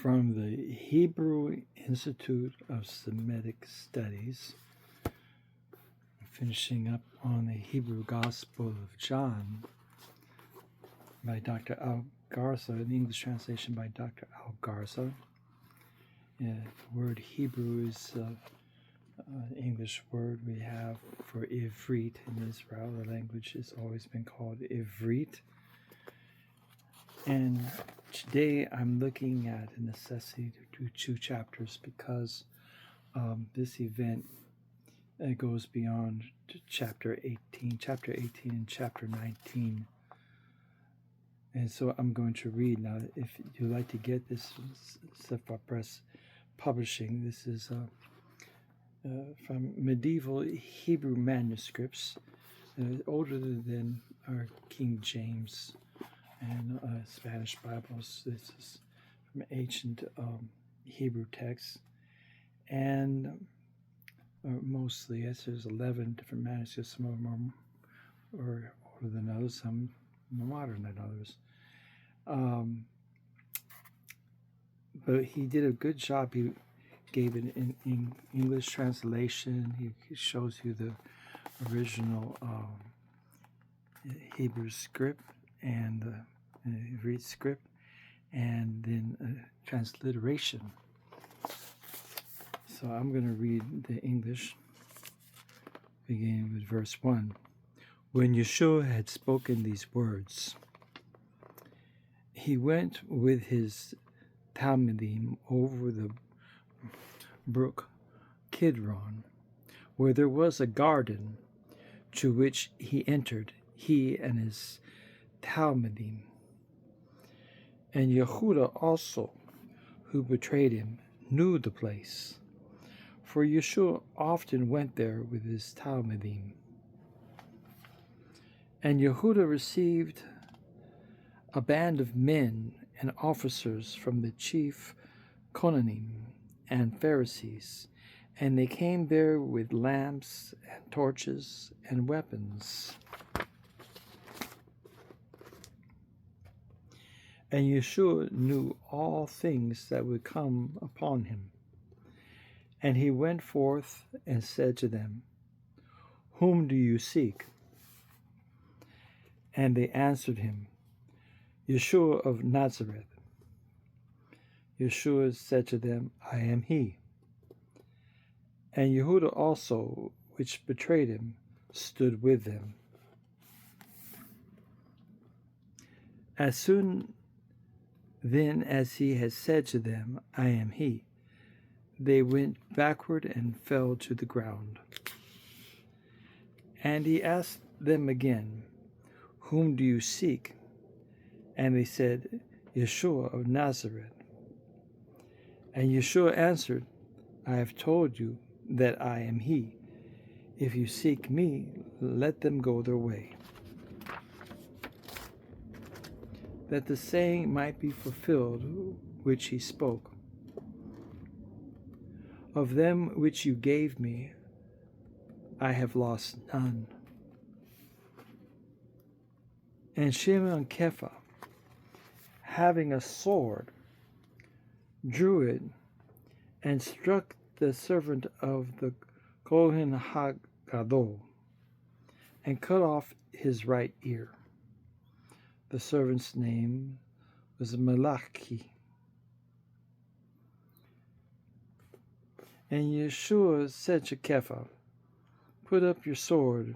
from the Hebrew Institute of Semitic Studies, finishing up on the Hebrew Gospel of John by Dr. Garza, an English translation by Dr. Garza. The word Hebrew is an English word we have for Ivrit in Israel. The language has always been called Ivrit. And today I'm looking at the necessity to do 2 chapters because this event goes beyond chapter 18 and chapter 19. And so I'm going to read now. If you'd like to get this Sefer Press Publishing, this is from medieval Hebrew manuscripts, older than our King James and Spanish Bibles. This is from ancient Hebrew texts, and mostly, yes, there's 11 different manuscripts. Some of them are older than others, some more modern than others. But he did a good job. He gave it in English translation. He shows you the original Hebrew script and the Ivrit script, and then transliteration. So I'm going to read the English, beginning with verse 1. When Yeshu'a had spoken these words, he went with his Talmidim over the brook Kidron, where there was a garden, to which he entered, he and his Talmidim. And Yehuda also, who betrayed him, knew the place, for Yeshu'a often went there with his Talmidim. And Yehuda received a band of men and officers from the chief Kohanim and Pharisees, and they came there with lamps and torches and weapons. And Yeshu'a knew all things that would come upon him. And he went forth and said to them, Whom do you seek? And they answered him, Yeshu'a of Nazareth. Yeshu'a said to them, I am he. And Yehuda also, which betrayed him, stood with them. As soon then as he had said to them, I am he, they went backward and fell to the ground. And he asked them again, Whom do you seek? And they said, Yeshu'a of Nazareth. And Yeshu'a answered, I have told you that I am he. If you seek me, let them go their way. That the saying might be fulfilled which he spoke. Of them which you gave me, I have lost none. And Shimon Kepha, having a sword, drew it and struck the servant of the Kohen HaGadol and cut off his right ear. The servant's name was Malachi. And Yeshu'a said to Kepha, Put up your sword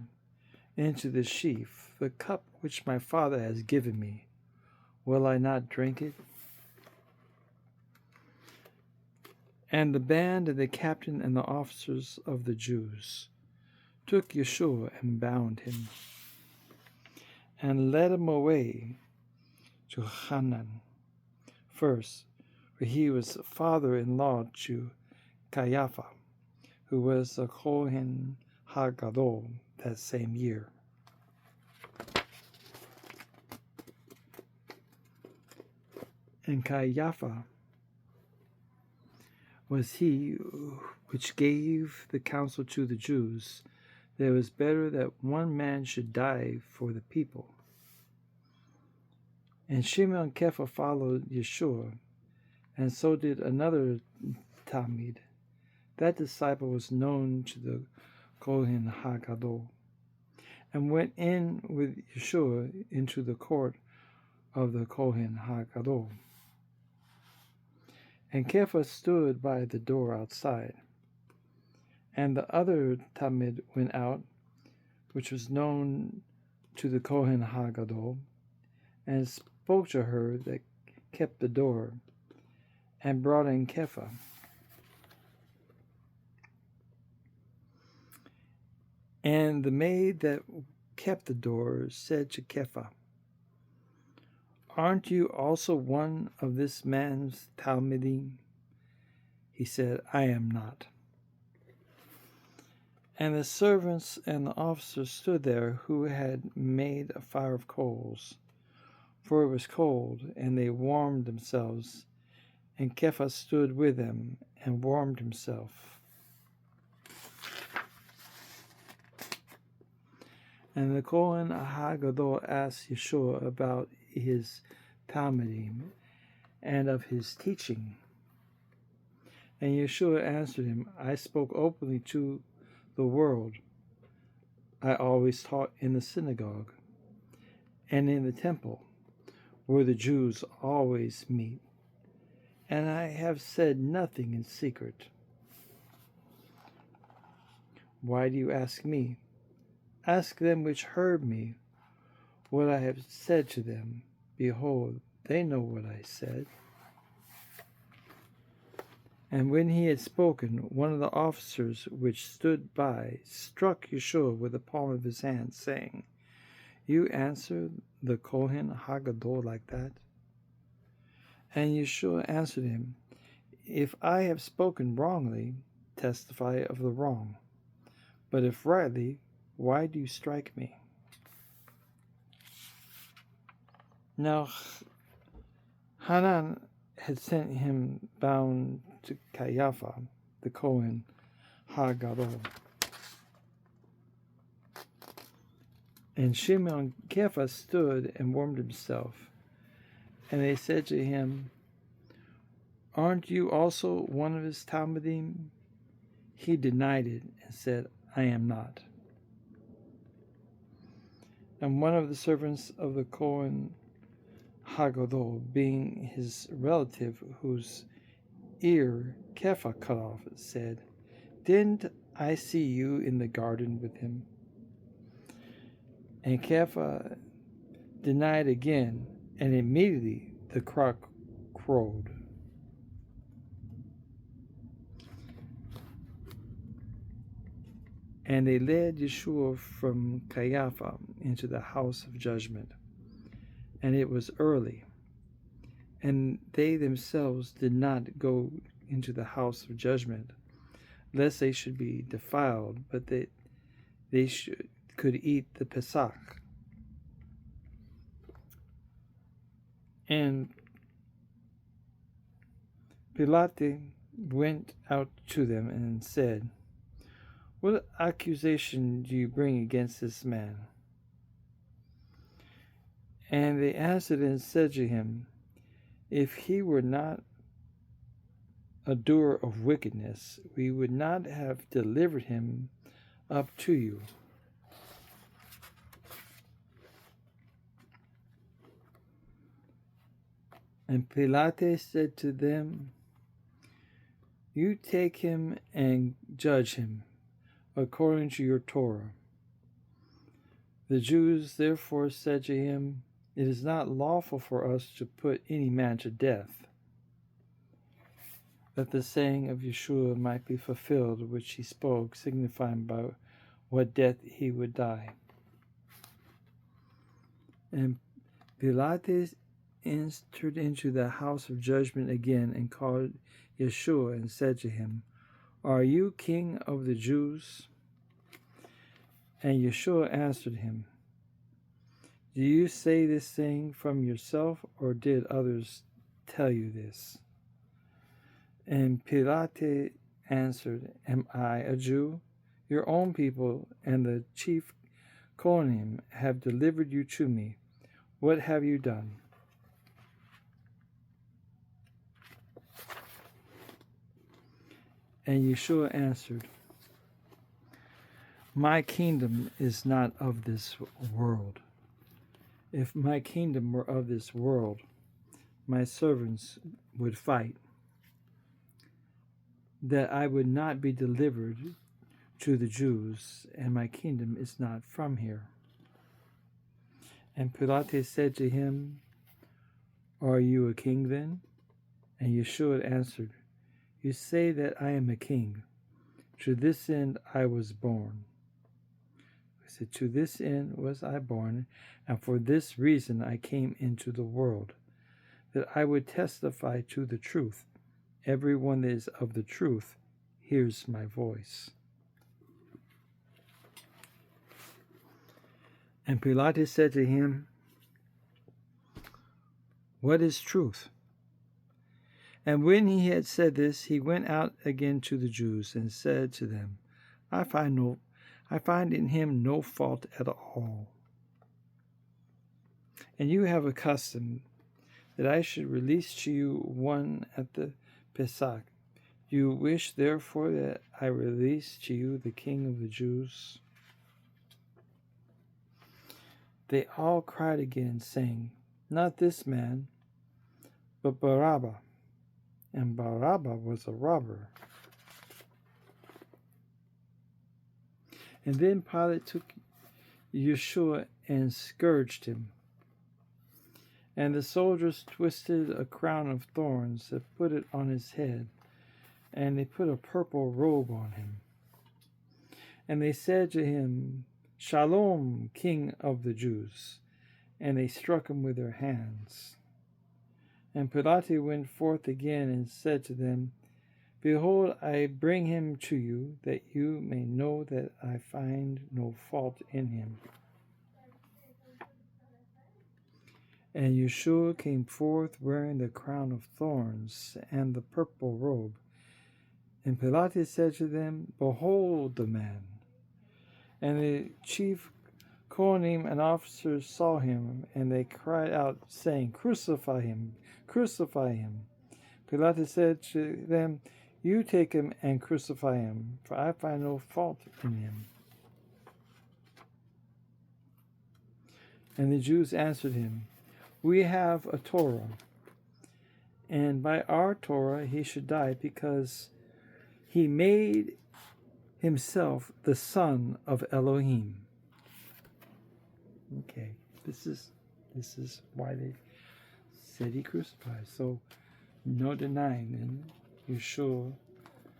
into the sheath. The cup which my Father has given me, will I not drink it? And the band and the captain and the officers of the Jews took Yeshu'a and bound him, and led him away to Hanan first, for he was father-in-law to Caiaphas, who was a Kohen HaGadol that same year. And Caiaphas was he which gave the counsel to the Jews that it was better that one man should die for the people. And Shimon Kepha followed Yeshu'a and so did another Talmid. That disciple was known to the Kohen HaGadol, and went in with Yeshu'a into the court of the Kohen HaGadol. And Kepha stood by the door outside. And the other Talmid went out, which was known to the Kohen HaGadol, and spoke to her that kept the door, and brought in Kepha. And the maid that kept the door said to Kepha, "Aren't you also one of this man's Talmidim?" He said, "I am not." And the servants and the officers stood there, who had made a fire of coals, for it was cold, and they warmed themselves. And Kepha stood with them and warmed himself. And the Kohen HaGadol asked Yeshu'a about his Talmidim and of his teaching. And Yeshu'a answered him, "I spoke openly to the world. I always taught in the synagogue and in the temple, where the Jews always meet, and I have said nothing in secret. Why do you ask me? Ask them which heard me what I have said to them. Behold, they know what I said." And when he had spoken, one of the officers which stood by struck Yeshu'a with the palm of his hand, saying, "You answer the Kohen HaGadol like that?" And Yeshu'a answered him, "If I have spoken wrongly, testify of the wrong. But if rightly, why do you strike me?" Now Hanan had sent him bound to Caiaphas, the Kohen HaGadol. And Shimon Kepha stood and warmed himself. And they said to him, "Aren't you also one of his Talmidim?" He denied it and said, "I am not." And one of the servants of the Kohen HaGadol, being his relative, whose ear Kepha cut off, said, "Didn't I see you in the garden with him?" And Kepha denied again, and immediately the cock crowed. And they led Yeshu'a from Caiaphas into the house of judgment. And it was early, and they themselves did not go into the house of judgment, lest they should be defiled, but that they could eat the Pesach. And Pilate went out to them and said, "What accusation do you bring against this man?" And they answered and said to him, "If he were not a doer of wickedness, we would not have delivered him up to you." And Pilate said to them, "You take him and judge him according to your Torah." The Jews therefore said to him, "It is not lawful for us to put any man to death," that the saying of Yeshu'a might be fulfilled, which he spoke, signifying by what death he would die. And Pilate entered into the house of judgment again and called Yeshu'a and said to him, "Are you king of the Jews?" And Yeshu'a answered him, "Do you say this thing from yourself, or did others tell you this?" And Pilate answered, "Am I a Jew? Your own people and the chief Kohanim have delivered you to me. What have you done?" And Yeshu'a answered, my kingdom is not of this world. If my kingdom were of this world, my servants would fight, that I would not be delivered to the Jews, and my kingdom is not from here. And Pilate said to him, are you a king then? And Yeshu'a answered, you say that I am a king. To this end I was born. He said, to this end was I born, and for this reason I came into the world, that I would testify to the truth. Everyone that is of the truth hears my voice. And Pilate said to him, what is truth? And when he had said this, he went out again to the Jews and said to them, I find in him no fault at all. And you have a custom that I should release to you one at the Pesach. You wish therefore that I release to you the King of the Jews? They all cried again, saying, not this man, but Barabbas. And Barabbas was a robber. And then Pilate took Yeshu'a and scourged him. And the soldiers twisted a crown of thorns and put it on his head, and they put a purple robe on him. And they said to him, Shalom, King of the Jews. And they struck him with their hands. And Pilate went forth again and said to them, behold, I bring him to you, that you may know that I find no fault in him. And Yeshu'a came forth wearing the crown of thorns and the purple robe. And Pilate said to them, behold the man. And the chief Kohanim and officers saw him, and they cried out, saying, crucify him, crucify him. Pilate said to them, you take him and crucify him, for I find no fault in him. And the Jews answered him, we have a Torah, and by our Torah he should die, because he made himself the son of Elohim. Okay, this is why they said he crucified. So no denying, then Yeshua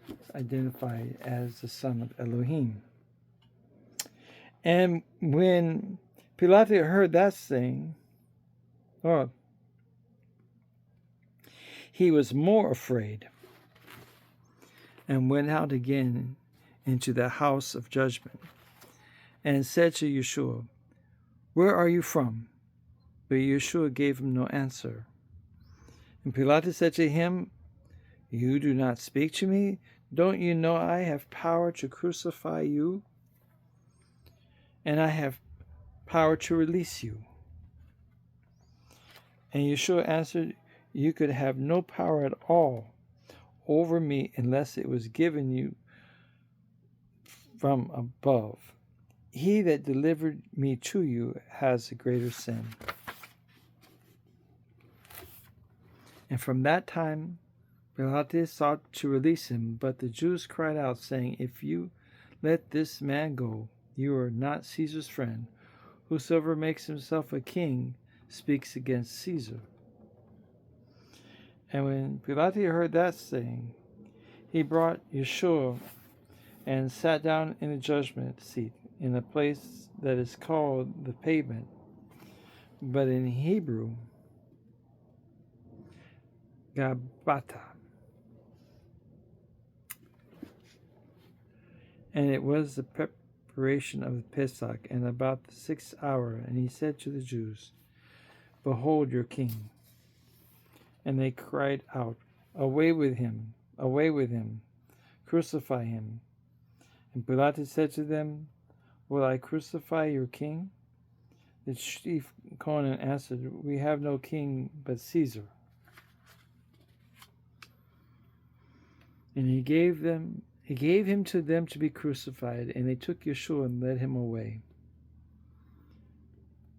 is identified as the son of Elohim. And when Pilate heard that saying, he was more afraid, and went out again into the house of judgment, and said to Yeshua, where are you from? But Yeshua gave him no answer. And Pilate said to him, you do not speak to me? Don't you know I have power to crucify you? And I have power to release you. And Yeshua answered, you could have no power at all over me unless it was given you from above. He that delivered me to you has a greater sin. And from that time Pilate sought to release him, but the Jews cried out, saying, if you let this man go, you are not Caesar's friend. Whosoever makes himself a king speaks against Caesar. And when Pilate heard that saying, he brought Yeshua and sat down in the judgment seat in a place that is called the pavement, but in Hebrew, Gabata. And it was the preparation of the Pesach, and about the 6th hour. And he said to the Jews, behold your king. And they cried out, away with him, crucify him. And Pilate said to them, will I crucify your king? The chief Kohanim answered, we have no king but Caesar. And he gave him to them to be crucified, and they took Yeshu'a and led him away.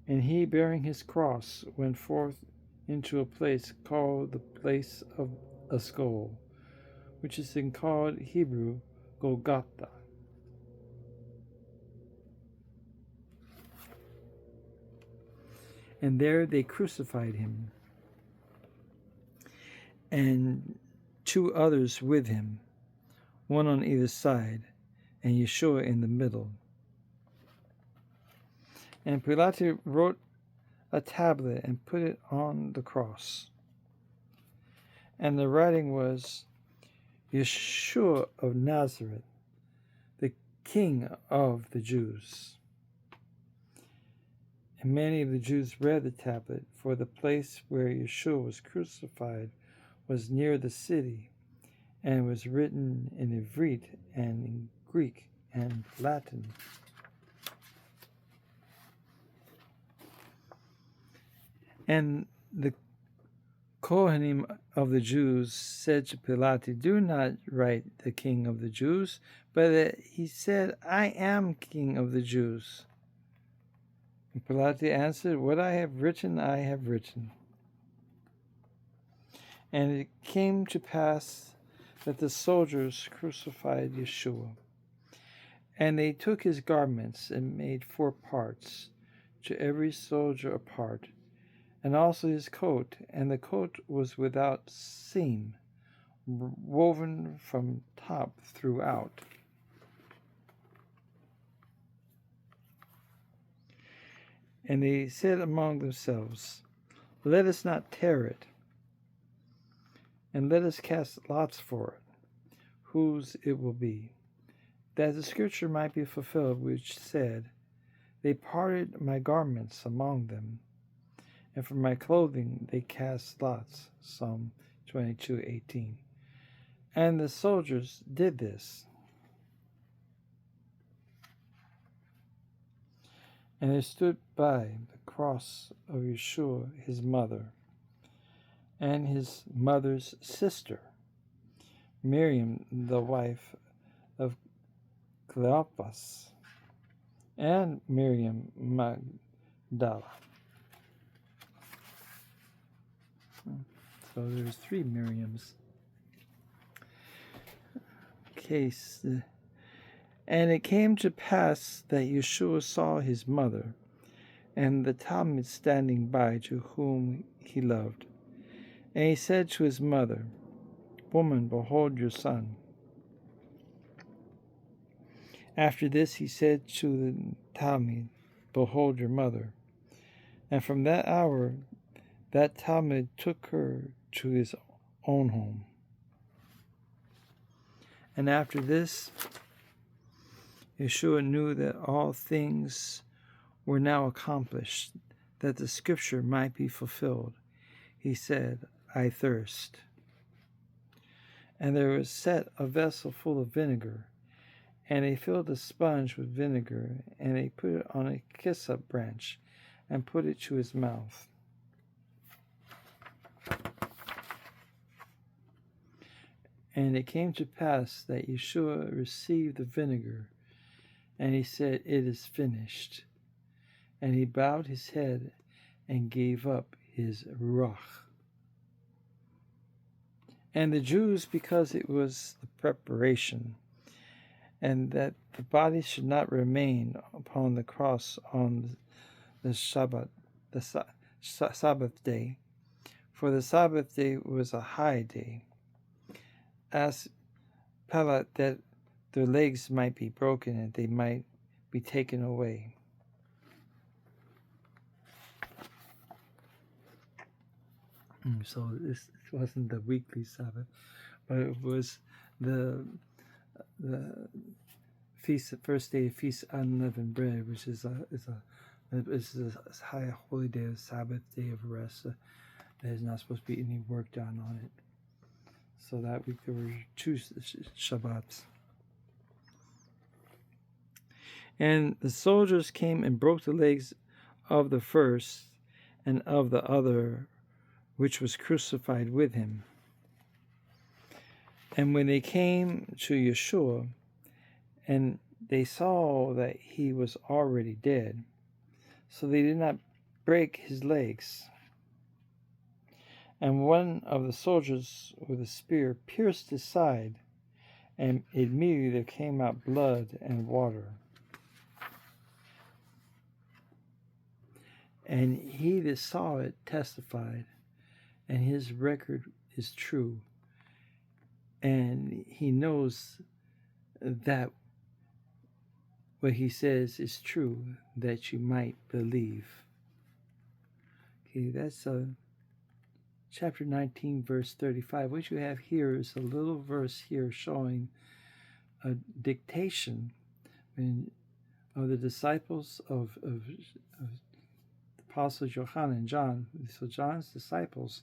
And he, bearing his cross, went forth into a place called the place of a skull, which is in called Hebrew Golgotha. And there they crucified him, and 2 others with him, one on either side, and Yeshu'a in the middle. And Pilate wrote a tablet and put it on the cross. And the writing was, Yeshu'a of Nazareth, the King of the Jews. And many of the Jews read the tablet, for the place where Yeshu'a was crucified was near the city, and was written in Ivrit and in Greek and Latin. And the Kohanim of the Jews said to Pilate, do not write the King of the Jews, but he said, I am King of the Jews. And Pilate answered, what I have written, I have written. And it came to pass that the soldiers crucified Yeshu'a. And they took his garments and made 4 parts, to every soldier a part, and also his coat, and the coat was without seam, woven from top throughout. And they said among themselves, let us not tear it, and let us cast lots for it, whose it will be, that the scripture might be fulfilled, which said, they parted my garments among them, and for my clothing they cast lots. Psalm 22:18. And the soldiers did this. And there stood by the cross of Yeshu'a his mother, and his mother's sister, Miriam, the wife of Cleopas, and Miriam Magdala. So there's 3 Miriams. And it came to pass that Yeshu'a saw his mother, and the Talmud standing by, to whom he loved. And he said to his mother, woman, behold your son. After this he said to the Talmud, behold your mother. And from that hour that Talmud took her to his own home. And after this, Yeshu'a knew that all things were now accomplished, that the scripture might be fulfilled. He said, I thirst. And there was set a vessel full of vinegar, and they filled a sponge with vinegar, and they put it on a hyssop branch, and put it to his mouth. And it came to pass that Yeshu'a received the vinegar, and he said, it is finished. And he bowed his head and gave up his ruach. And the Jews, because it was the preparation, and that the body should not remain upon the cross on the Shabbat, the Sabbath day, for the Sabbath day was a high day, asked Pilate that their legs might be broken and they might be taken away. So this wasn't the weekly Sabbath, but it was the feast, first day of feast unleavened bread, which is a high holy day, a Sabbath day of rest. There's not supposed to be any work done on it. So that week there were 2 Shabbats. And the soldiers came and broke the legs of the first and of the other, which was crucified with him. And when they came to Yeshu'a, and they saw that he was already dead, so they did not break his legs. And one of the soldiers with a spear pierced his side, and immediately there came out blood and water. And he that saw it testified, and his record is true. And he knows that what he says is true, that you might believe. Okay, that's chapter 19, verse 35. What you have here is a little verse here showing a dictation of the disciples of the apostles Johann and John. So John's disciples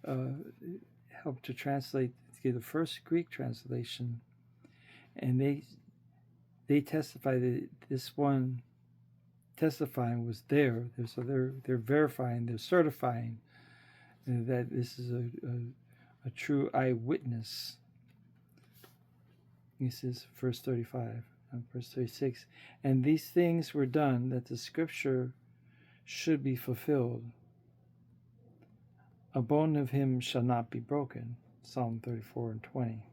helped to translate, to get the first Greek translation, and they testify that this one testifying was there. So they're verifying, they're certifying that this is a true eyewitness. This is verse 35 and verse 36. And these things were done that the scripture should be fulfilled. A bone of him shall not be broken. Psalm 34 and 20.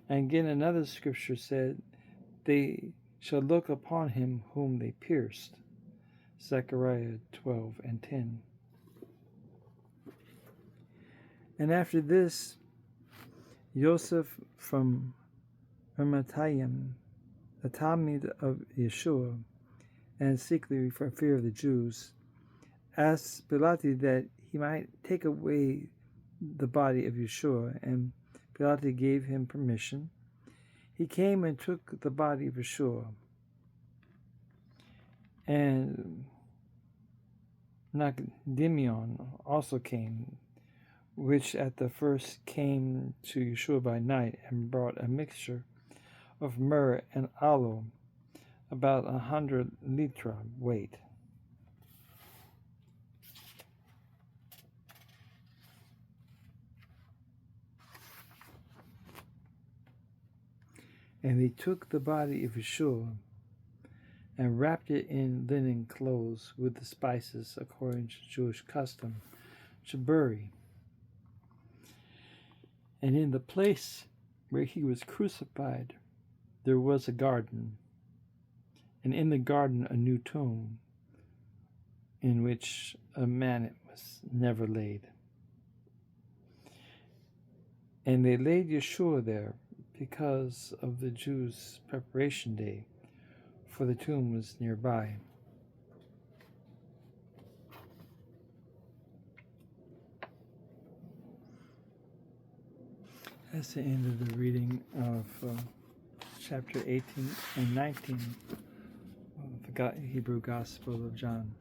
And again another scripture said, they shall look upon him whom they pierced. Zechariah 12 and 10. And after this, Joseph from Arimathea, a Talmud of Yeshu'a, and secretly for fear of the Jews, asked Pilate that he might take away the body of Yeshu'a, and Pilate gave him permission. He came and took the body of Yeshu'a, and Nicodemus also came, which at the first came to Yeshu'a by night, and brought a mixture of myrrh and aloe, about 100 litra weight. And they took the body of Yeshu'a and wrapped it in linen clothes with the spices, according to Jewish custom, to bury. And in the place where he was crucified, there was a garden, and in the garden a new tomb, in which a man was never laid. And they laid Yeshu'a there because of the Jews' preparation day, for the tomb was nearby. That's the end of the reading of chapter 18 and 19 of the Hebrew Gospel of John.